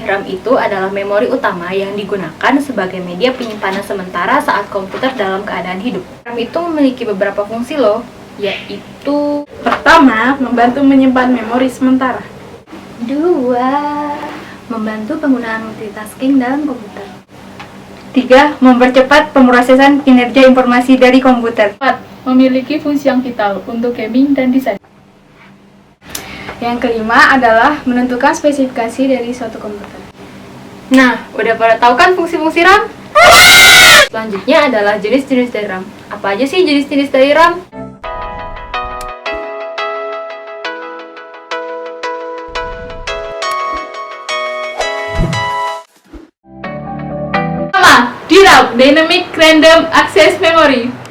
RAM itu adalah memori utama yang digunakan sebagai media penyimpanan sementara saat komputer dalam keadaan hidup. RAM itu memiliki beberapa fungsi loh, yaitu pertama, membantu menyimpan memori sementara. 2. Membantu penggunaan multitasking dalam komputer. 3. Mempercepat pemrosesan kinerja informasi dari komputer. 4. Memiliki fungsi yang vital untuk gaming dan desain. Yang kelima adalah menentukan spesifikasi dari suatu komputer. Nah, udah pada tahu kan fungsi-fungsi RAM? Selanjutnya adalah jenis-jenis dari RAM. Apa aja sih jenis-jenis dari RAM? Pertama, DRAM, Dynamic Random Access Memory.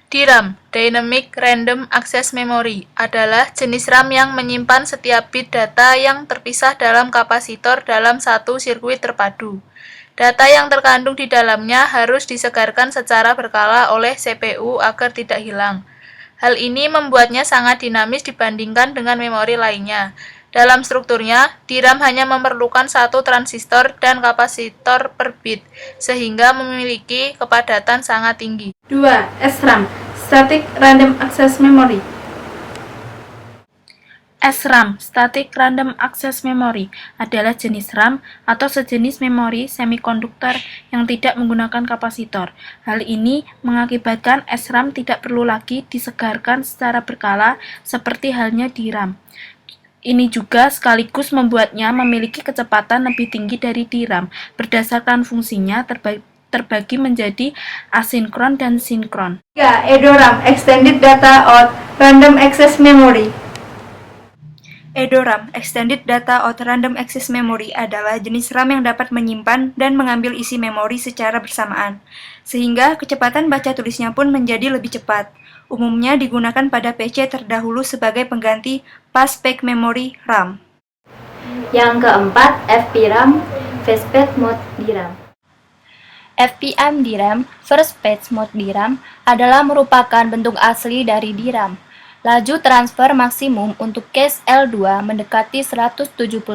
DRAM, Dynamic Random Access Memory, adalah jenis RAM yang menyimpan setiap bit data yang terpisah dalam kapasitor dalam satu sirkuit terpadu. Data yang terkandung di dalamnya harus disegarkan secara berkala oleh CPU agar tidak hilang. Hal ini membuatnya sangat dinamis dibandingkan dengan memori lainnya. Dalam strukturnya, DRAM hanya memerlukan satu transistor dan kapasitor per bit, sehingga memiliki kepadatan sangat tinggi. 2. SRAM, Static Random Access Memory. SRAM, Static Random Access Memory, adalah jenis RAM atau sejenis memori semikonduktor yang tidak menggunakan kapasitor. Hal ini mengakibatkan SRAM tidak perlu lagi disegarkan secara berkala seperti halnya DRAM. Ini juga sekaligus membuatnya memiliki kecepatan lebih tinggi dari DRAM, berdasarkan fungsinya terbagi menjadi asinkron dan sinkron. 3. EDORAM, Extended Data Out Random Access Memory. EDORAM, Extended Data Out Random Access Memory, adalah jenis RAM yang dapat menyimpan dan mengambil isi memori secara bersamaan, sehingga kecepatan baca tulisnya pun menjadi lebih cepat. Umumnya digunakan pada PC terdahulu sebagai pengganti Passback Memory RAM. Yang keempat, FPRAM, Fast Page Mode DRAM. FPM DRAM, First Page Mode DRAM, adalah merupakan bentuk asli dari DRAM. Laju transfer maksimum untuk cache L2 mendekati 176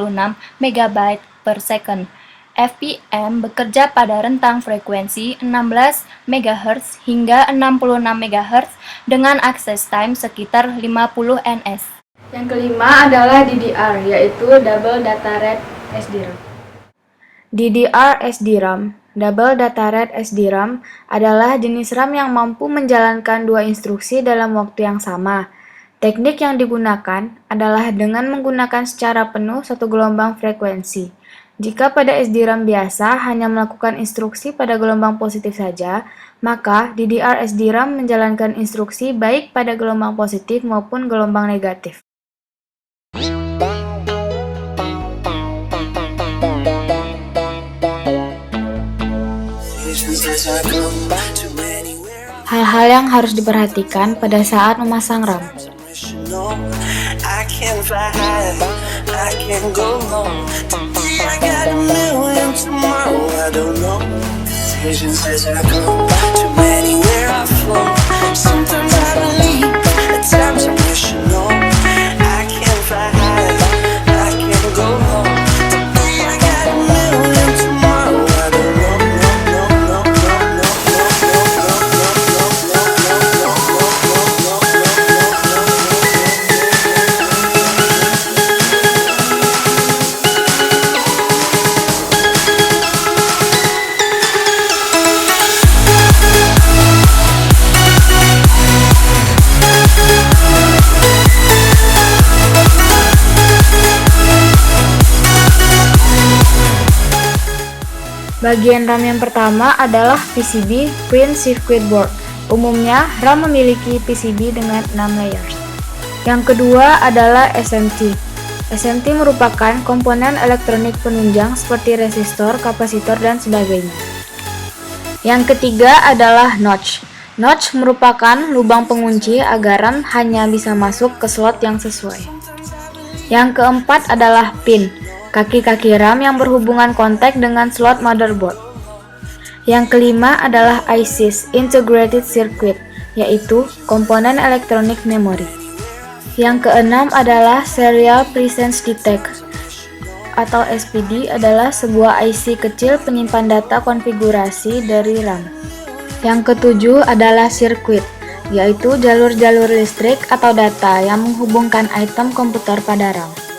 MB per second. FPM bekerja pada rentang frekuensi 16 MHz hingga 66 MHz dengan access time sekitar 50 ns. Yang kelima adalah DDR, yaitu Double Data Rate SDRAM. DDR SDRAM, Double Data Rate SDRAM, adalah jenis RAM yang mampu menjalankan dua instruksi dalam waktu yang sama. Teknik yang digunakan adalah dengan menggunakan secara penuh satu gelombang frekuensi. Jika pada SDRAM biasa hanya melakukan instruksi pada gelombang positif saja, maka DDR SDRAM menjalankan instruksi baik pada gelombang positif maupun gelombang negatif. Hal-hal yang harus diperhatikan pada saat memasang RAM. I can fly high, I can go low. Today I got a million, tomorrow I don't know. Vision says I go to anywhere I flow. Sometimes I believe, at times I wish you know. I can fly high, I can go low. Today I got a million, tomorrow I don't know. Bagian RAM yang pertama adalah PCB Print Circuit Board. Umumnya, RAM memiliki PCB dengan 6 layers. Yang kedua adalah SMT. SMT merupakan komponen elektronik penunjang seperti resistor, kapasitor, dan sebagainya. Yang ketiga adalah notch. Notch merupakan lubang pengunci agar RAM hanya bisa masuk ke slot yang sesuai. Yang keempat adalah pin. Kaki-kaki RAM yang berhubungan kontak dengan slot motherboard. Yang kelima adalah ICs, Integrated Circuit, yaitu komponen elektronik memori. Yang keenam adalah Serial Presence Detect, atau SPD adalah sebuah IC kecil penyimpan data konfigurasi dari RAM. Yang ketujuh adalah sirkuit, yaitu jalur-jalur listrik atau data yang menghubungkan item komputer pada RAM.